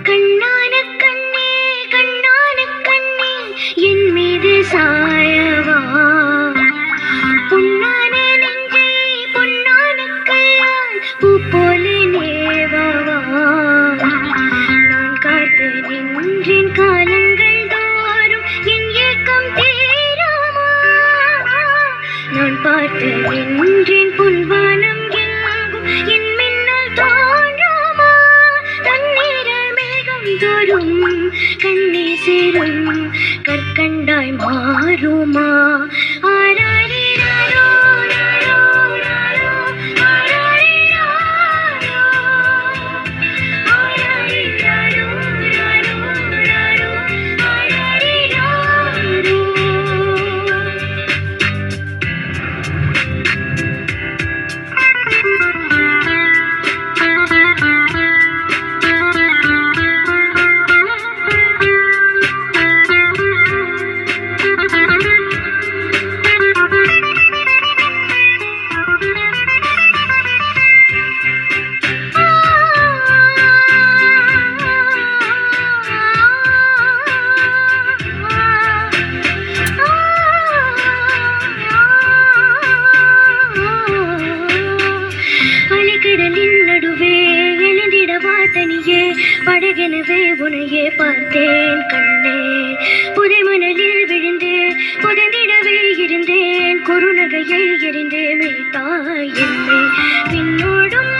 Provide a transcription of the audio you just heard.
கண்ணான கண்ணே கண்ணான கண்ணே என் மீது சாயவா, பொன்னான நெஞ்சை பொன்னான கையால் பூ போல நேவவா. நான் காத்து நின்றேன் காலங்கள் தோறும் என் ஏக்கம் தீருமா. நான் பார்த்து நின்றேன் பொன்வானம் எங்கும் என் மின்னல் தோன்றுமா. தண்ணீர மேகம் தோறும் கண்ணே சேரும் கற்கண்டாய் மாறுமா. ஆராரிராரோ ராரோ ராரோ ஆராரிராரோ ஆராரிராரோ ராரோ ராரோ ஆராரிராரோ. அலைக்கடலின் நடுவே எழுந்திடவா தனியே, படகெனவே உனையே பார்த்தேன் கண்ணே. புதை மணலில் விழுந்து புதைந்திடவே இருந்தேன், குறுநகையை எறிந்தே மீட்டாய் என்னை. விண்ணோடும்